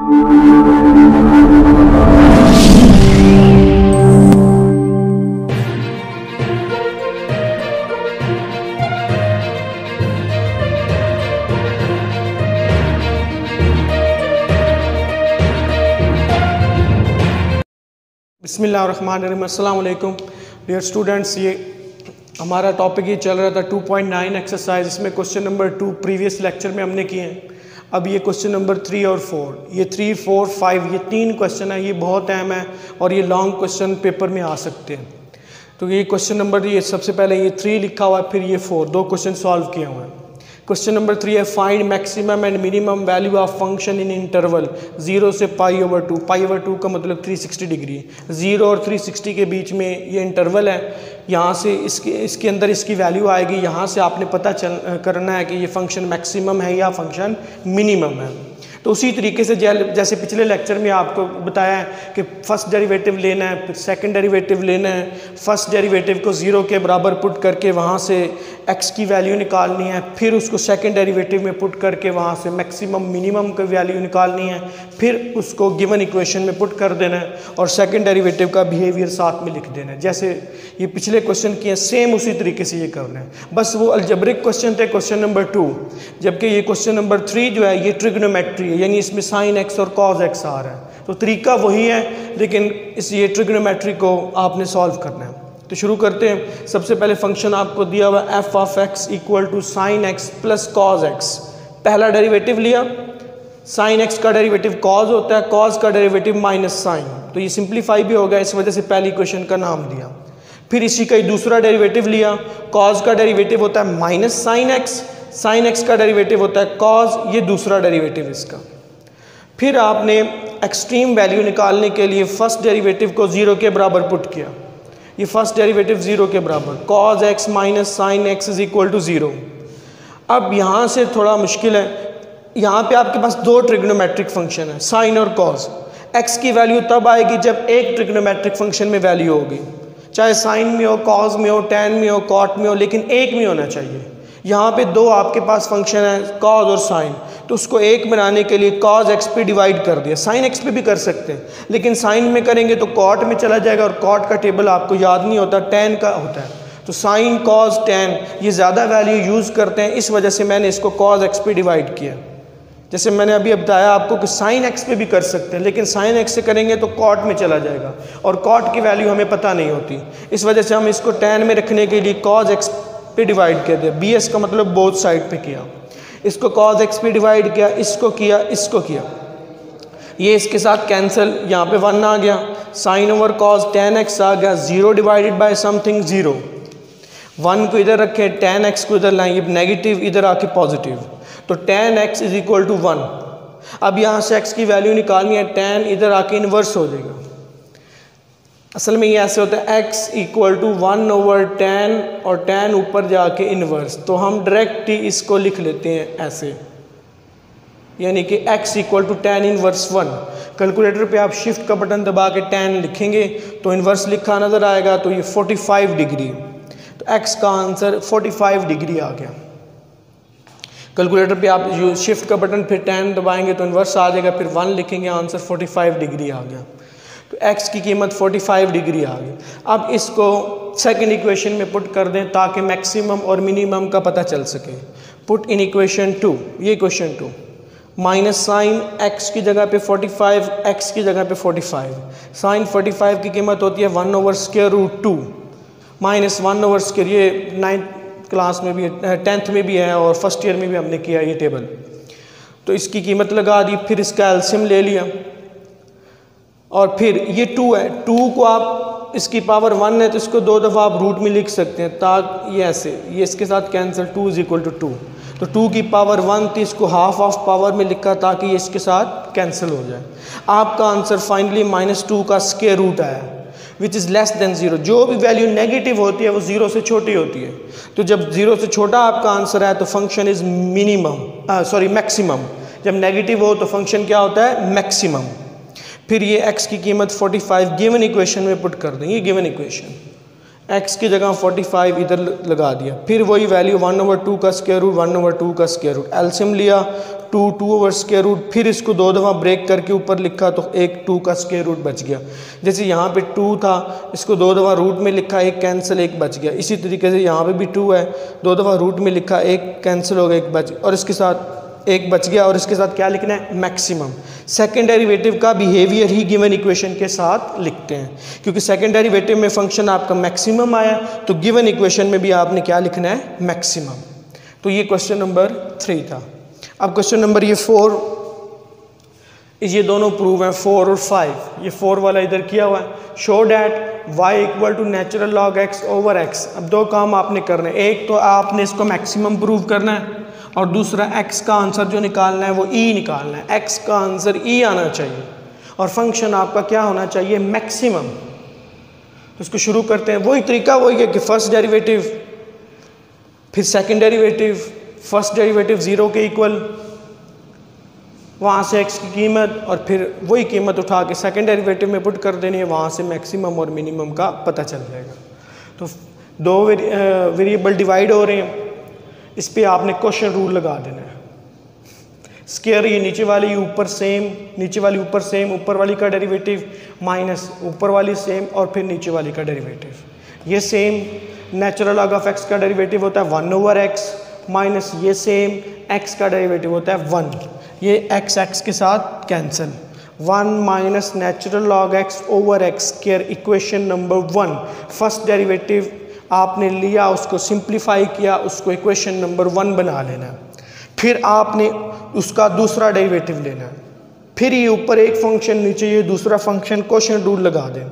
बिस्मिल्लाहिर्रहमानिर्रहीम। अस्सलाम वालेकुम डियर स्टूडेंट्स। ये हमारा टॉपिक ये चल रहा था 2.9 एक्सरसाइज। इसमें क्वेश्चन नंबर 2 प्रीवियस लेक्चर में हमने किए हैं। अब ये क्वेश्चन नंबर 3 और 4, ये 3, 4, 5 ये 3 क्वेश्चन है। ये बहुत अहम है और ये लॉन्ग क्वेश्चन पेपर में आ सकते हैं। तो ये क्वेश्चन नंबर, ये सबसे पहले ये 3 लिखा हुआ है, फिर ये 4, 2 क्वेश्चन सॉल्व किए हुए हैं। क्वेश्चन नंबर 3 है find maximum and minimum value of function in interval 0 से π/2। π/2 का मतलब 360 डिग्री। 0 और 360 के बीच में ये इंटरवल है। यहाँ से इसके अंदर इसकी वैल्यू आएगी। यहाँ से आपने पता करना है कि ये फंक्शन मैक्सिमम है या फंक्शन मिनिमम है। तो उसी तरीके से जैसे पिछले लेक्चर में आपको बताया है कि फर्स्ट डेरिवेटिव लेना है, फिर सेकंड डेरिवेटिव लेना है। फर्स्ट डेरिवेटिव को 0 के बराबर पुट करके वहाँ से x की वैल्यू निकालनी है, फिर उसको सेकंड डेरिवेटिव में पुट करके वहाँ से मैक्सिमम मिनिमम की वैल्यू निकालनी है, फिर उसको गिवन इक्वेशन में पुट कर देना है और सेकंड डेरिवेटिव का बिहेवियर साथ में लिख देना है। जैसे ये पिछले क्वेश्चन किए सेम उसी तरीके से ये करना है। बस वो अलजेब्रिक क्वेश्चन थे क्वेश्चन नंबर 2, जबकि ये क्वेश्चन नंबर 3 जो है ये ट्रिग्नोमेट्री है, यानी इसमें साइन x और कॉस x आ रहा है। तो तरीका वही है, लेकिन इस ये ट्रिग्नोमेट्री को आपने सॉल्व करना है। तो शुरू करते हैं। सबसे पहले फंक्शन आपको दिया हुआ f of x equal to sine x plus cos x। पहला डेरिवेटिव लिया, साइन x का डेरिवेटिव कॉस होता है, कॉस का डेरिवेटिव माइनस साइन, तो ये सिंप्लीफाई भी हो गया, इस वजह से पहली इक्वेशन का नाम दिया। फिर इसी का दूसरा डेरिवेटिव लिया, कॉस का डेरिवेटिव होता है minus sine x, sine x का डेरिवेटिव होता है कॉस, ये दूसरा डेरिवेटिव इसका। फिर आपने एक्सट्रीम वैल्यू निकालने के लिए फर्स्ट डेरिवेटिव को 0 के बराबर पुट किया। ये फर्स्ट डेरिवेटिव 0 के बराबर, cos x minus sine x is equal to 0। अब यहाँ से थोड़ा मुश्किल है। यहाँ पे आपके पास 2 ट्रिग्नोमेट्रिक फंक्शन है, साइन और cos। x की वैल्यू तब आएगी जब एक ट्रिग्नोमेट्रिक फंक्शन में वैल्यू होगी, चाहे साइन में हो, cos में हो, tan में हो, cot में हो, लेकिन एक में होना चाहिए। यहाँ पे 2 आपके पास फंक्शन है cos और साइन, तो उसको एक बनाने के लिए cos x पे डिवाइड कर दिया। साइन x पे भी कर सकते हैं, लेकिन साइन में करेंगे तो cot में चला जाएगा और cot का टेबल आपको याद नहीं होता, tan का होता है। तो साइन cos tan ये ज़्यादा वैल्यू यूज़ करते हैं, इस वजह से मैंने इसको cos x पे डिवाइड किया। जैसे मैंने अभी बताया आपको कि साइन x पे भी कर सकते हैं, लेकिन साइन x से करेंगे तो cot में चला जाएगा और cot की वैल्यू हमें पता नहीं होती, इस वजह से हम इसको tan में रखने के लिए cos x पे डिवाइड कर दिया। bs का मतलब बोथ साइड पे किया। इसको cos x पे डिवाइड किया, इसको किया, इसको किया, ये इसके साथ कैंसिल, यहाँ पे 1 आ गया, sine over cos tan x आ गया, 0 डिवाइडेड बाय समथिंग 0। 1 को इधर रखें, tan x को इधर लाएं, ये नेगेटिव इधर आके पॉजिटिव, तो tan x is equal to 1। अब यहाँ से x की वैल्यू निकालनी है, tan इधर आके इन्वर्स हो जाएगा। असल में ये ऐसे होता है x equal to 1 over tan और tan ऊपर जाके इन्वर्स, तो हम डायरेक्ट ही इसको लिख लेते हैं ऐसे, यानी कि x equal to tan inverse 1। Calculator पे आप शिफ्ट का बटन दबा के tan लिखेंगे तो इन्वर्स लिखा नज़र आएगा, तो ये 45 डिग्री, तो x का आंसर 45 डिग्री आ गया। कैलकुलेटर पे आप शिफ्ट का बटन फिर tan दबाएंगे तो इन्वर्स आ जाएगा, फिर 1 लिखेंगे, आंसर 45 डिग्री आ गया। तो x की कीमत 45 डिग्री आ गई। अब इसको सेकंड इक्वेशन में पुट कर दें ताकि मैक्सिमम और मिनिमम का पता चल सके। पुट इन इक्वेशन 2, ये इक्वेशन 2, माइनस साइन x की जगह पे 45, x की जगह पे 45। साइन 45 की कीमत होती है 1 over square root 2 minus 1 over square, ये 9th क्लास में भी है, 10th में भी है और फर्स्ट ईयर में भी हमने किया ये टेबल। तो इसकी कीमत लगा दी, फिर इसका एलसीएम ले लिया और फिर ये 2 है, 2 को आप इसकी पावर 1 है तो इसको 2 दफ़ा आप रूट में लिख सकते हैं, ताकि ये ऐसे, ये इसके साथ कैंसिल, 2 इज इक्वल टू 2, तो 2 की पावर 1 थी, इसको हाफ ऑफ पावर में लिखा ताकि ये इसके साथ कैंसिल हो जाए। आपका आंसर फाइनली -2 का स्क्वायर रूट आया, विच इज़ लेस देन 0। जो भी वैल्यू नेगेटिव होती है वो 0 से छोटी होती है, तो जब 0 से छोटा आपका आंसर है तो फंक्शन इज़ मैक्सिमम। जब नेगेटिव हो तो फंक्शन क्या होता है, मैक्सिमम। फिर ये x की कीमत 45 गिवन इक्वेशन में पुट कर दें, ये गिवन इक्वेशन x की जगह 45 इधर लगा दिया, फिर वही वैल्यू 1/2 का स्क्वायर रूट 1/2 का स्क्वायर रूट, एलसीएम लिया 2 स्क्वायर रूट, फिर इसको 2 दफ़ा ब्रेक करके ऊपर लिखा तो एक 2 का स्क्वायर रूट बच गया। जैसे यहाँ पे 2 था, इसको 2 दफ़ा रूट में लिखा, एक कैंसिल, एक बच गया। इसी तरीके से यहाँ पे भी 2 है, 2 दफ़ा रूट में लिखा, एक कैंसिल हो गया, एक बच, और इसके साथ एक बच गया। और इसके साथ क्या लिखना है? मैक्सिमम। सेकंड डेरिवेटिव का बिहेवियर ही गिवन इक्वेशन के साथ लिखते हैं, क्योंकि सेकंड डेरिवेटिव में फंक्शन आपका मैक्सिमम आया तो गिवन इक्वेशन में भी आपने क्या लिखना है? मैक्सिमम। तो ये क्वेश्चन नंबर 3 था। अब क्वेश्चन नंबर ये 4, ये दोनों प्रूव हैं 4 और 5। ये 4 वाला इधर किया हुआ है, show that y equal to natural log x over x। अब दो काम आपने करने, एक तो आपने इसको मैक्सिमम प्रूव करना है और दूसरा x का आंसर जो निकालना है वो e निकालना है। x का आंसर e आना चाहिए और फंक्शन आपका क्या होना चाहिए? मैक्सिमम। तो इसको शुरू करते हैं। वही तरीका वही है कि फर्स्ट डेरिवेटिव, फिर सेकंड डेरिवेटिव, फर्स्ट डेरिवेटिव 0 के इक्वल, वहाँ से x की कीमत और फिर वही कीमत उठा के सेकंड डेरिवेटिव में पुट कर देनी है, वहाँ से मैक्सिमम और मिनिमम का पता चल जाएगा। तो दो वेरिएबल डिवाइड हो रहे हैं, इस पे आपने क्वेश्चन रूल लगा देना है। स्क्वायर, ये नीचे वाली ऊपर सेम, नीचे वाली ऊपर सेम, ऊपर वाली का डेरिवेटिव माइनस ऊपर वाली सेम और फिर नीचे वाली का डेरिवेटिव ये same. Natural log of x का डेरिवेटिव होता है 1/x माइनस ये सेम x का डेरिवेटिव होता है 1। ये x के साथ cancel, 1 minus natural log x over x square, equation number 1। First derivative आपने लिया, उसको सिंप्लीफाई किया, उसको इक्वेशन नंबर 1 बना लेना है। फिर आपने उसका दूसरा डेरिवेटिव लेना है, फिर ये ऊपर एक फंक्शन, नीचे ये दूसरा फंक्शन, क्वेश्चन रूल लगा दें।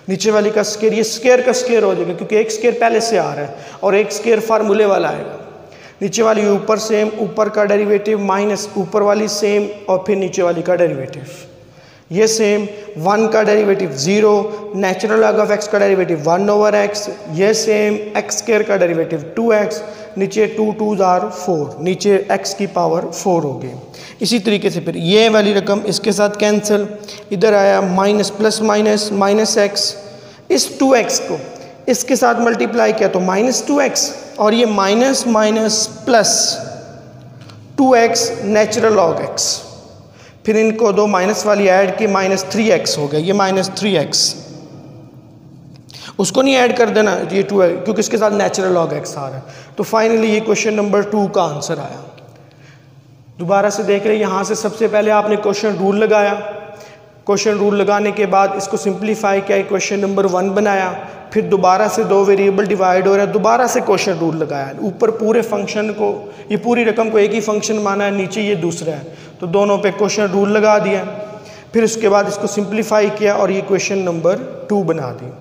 नीचे वाली का स्क्वायर, ये स्क्वायर का स्क्वायर हो जाएगा क्योंकि एक स्क्वायर पहले से आ रहा है और एक स्क्वायर फार्मूले वाला आएगा। नीचे वाली ऊपर सेम, ऊपर का डेरिवेटिव माइनस ऊपर वाली सेम और फिर नीचे वाली का डेरिवेटिव ये सेम। 1 का derivative 0, natural log of x का डेरिवेटिव 1/x, ये सेम x स्क्वायर का डेरिवेटिव 2x, नीचे 2 2s are 4, नीचे x की पावर 4 हो गई। इसी तरीके से फिर ये वाली रकम इसके साथ कैंसिल, इधर आया minus plus minus minus x, इस 2x को इसके साथ मल्टीप्लाई किया तो माइनस 2x और ये minus minus plus 2x natural log x, फिर इनको दो माइनस वाली ऐड की, माइनस 3x हो गया, ये माइनस 3x, उसको नहीं ऐड कर देना, ये 2 है क्योंकि इसके साथ नेचुरल लॉग x आ रहा है। तो फाइनली ये क्वेश्चन नंबर 2 का आंसर आया। दोबारा से देख रहे हैं, यहाँ से सबसे पहले आपने क्वेश्चन रूल लगाया, क्वेश्चन रूल लगाने के बाद इसको सिंप्लीफाई किया, क्वेश्चन नंबर 1 बनाया, फिर दोबारा से दो वेरिएबल डिवाइड हो रहा है, दोबारा से क्वेश्चन रूल लगाया। ऊपर पूरे फंक्शन को, ये पूरी रकम को एक ही फंक्शन माना है, नीचे ये दूसरा है, तो दोनों पे क्वेश्चन रूल लगा दिया। फिर उसके बाद इसको सिंप्लीफाई किया और ये क्वेश्चन नंबर 2 बना दी।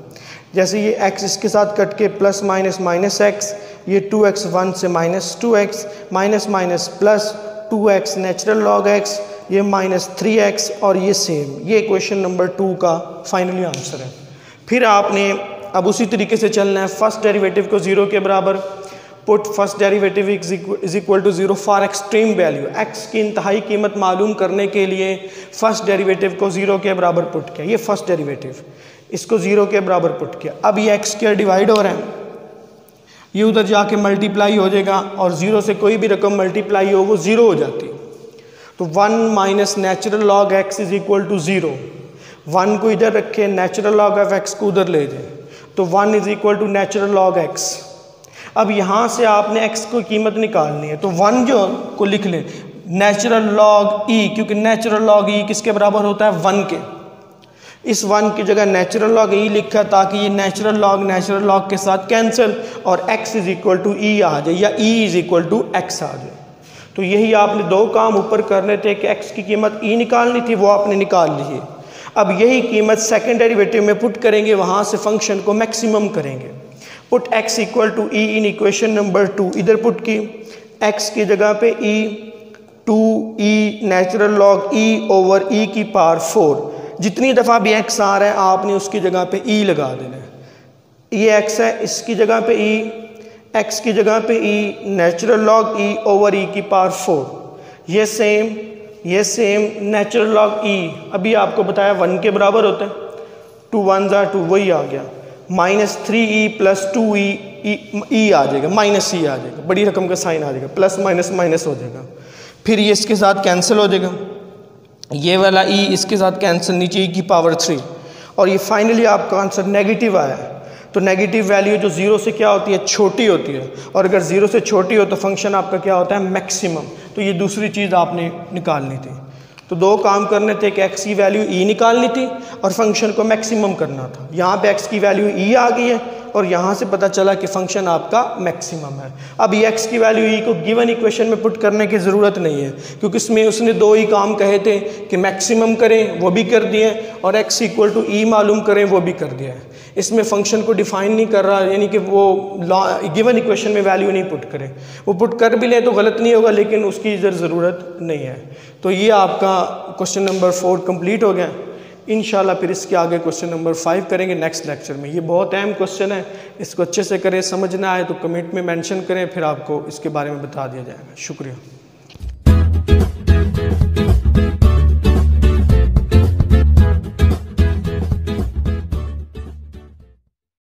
जैसे ये x इसके साथ कट के प्लस माइनस माइनस x, ये 2x 1 से minus 2x, minus minus plus 2x natural log x, ये माइनस 3x और ये सेम, ये क्वेश्चन नंबर 2 का फाइनली आंसर है। फिर आपने अब उसी तरीके से चलना है, फर्स्ट डेरिवेटिव को 0 के बराबर put, first derivative is equal to 0 for extreme value, x की इंतहाई कीमत मालूम करने के लिए फर्स्ट डेरिवेटिव को 0 के बराबर पुट किया। ये फर्स्ट डेरिवेटिव, इसको 0 के बराबर पुट किया। अब ये x स्क्वायर डिवाइड हो रहा है, ये उधर जाके मल्टीप्लाई हो जाएगा और 0 से कोई भी रकम मल्टीप्लाई हो वो 0 हो जाती है। तो 1 minus natural log x is equal to 0, 1 को इधर रखे, नेचुरल लॉग ऑफ x को उधर ले जाए, तो 1 is equal to natural log x। अब यहाँ से आपने x को कीमत निकालनी है, तो 1 जो को लिख लें नेचुरल लॉग e, क्योंकि नेचुरल लॉग e किसके बराबर होता है? 1 के। इस 1 की जगह नेचुरल लॉग e लिखा ताकि ये नेचुरल लॉग के साथ कैंसिल और x is equal to e आ जाए या e is equal to x आ जाए। तो यही आपने दो काम ऊपर करने थे कि x की कीमत e निकालनी थी, वो आपने निकाल ली है। अब यही कीमत सेकंड डेरिवेटिव में पुट करेंगे, वहाँ से फंक्शन को मैक्सिमम करेंगे। Put x equal to e in equation number 2, इधर पुट की x की जगह पे e, 2e natural log e over e की पावर 4। जितनी दफ़ा भी x आ रहा है आपने उसकी जगह पे e लगा देना है। ये x है, इसकी जगह पे e, x की जगह पे e natural log e over e की पावर 4। ये सेम नेचुरल लॉग e, अभी आपको बताया 1 के बराबर होता है, 2 1 2 वही आ गया, -3e + 2e आ जाएगा, -e आ जाएगा, बड़ी रकम का साइन आ जाएगा, प्लस माइनस माइनस हो जाएगा, फिर ये इसके साथ कैंसिल हो जाएगा, ये वाला e इसके साथ कैंसिल, नीचे e⁻3, और ये फाइनली आपका आंसर नेगेटिव आया है। तो नेगेटिव वैल्यू जो ज़ीरो से क्या होती है, छोटी होती है, और अगर ज़ीरो से छोटी हो तो फंक्शन आपका क्या होता है, मैक्सिमम। तो ये दूसरी चीज़ आपने निकालनी थी। तो दो काम करने थे, कि x की वैल्यू e निकालनी थी और फंक्शन को मैक्सिमम करना था। यहाँ पे x की वैल्यू e आ गई है और यहाँ से पता चला कि फंक्शन आपका मैक्सिमम है। अब ये x की वैल्यू e को गिवन इक्वेशन में पुट करने की ज़रूरत नहीं है, क्योंकि इसमें उसने दो ही काम कहे थे कि मैक्सिमम करें, वो भी कर दिए, और x = e मालूम करें, वो भी कर दिया है। इसमें फंक्शन को डिफाइन नहीं कर रहा, यानी कि वो गिवन इक्वेशन में वैल्यू नहीं पुट करें। वो पुट कर भी ले तो गलत नहीं होगा, लेकिन उसकी इधर ज़रूरत नहीं है। तो ये आपका क्वेश्चन नंबर 4 कंप्लीट हो गया। इंशाल्लाह फिर इसके आगे क्वेश्चन नंबर 5 करेंगे नेक्स्ट लेक्चर में। ये बहुत अहम क्वेश्चन है, इसको अच्छे से करें, समझ ना आए तो कमेंट में मेंशन करें, फिर आपको इसके बारे में बता दिया जाएगा। शुक्रिया।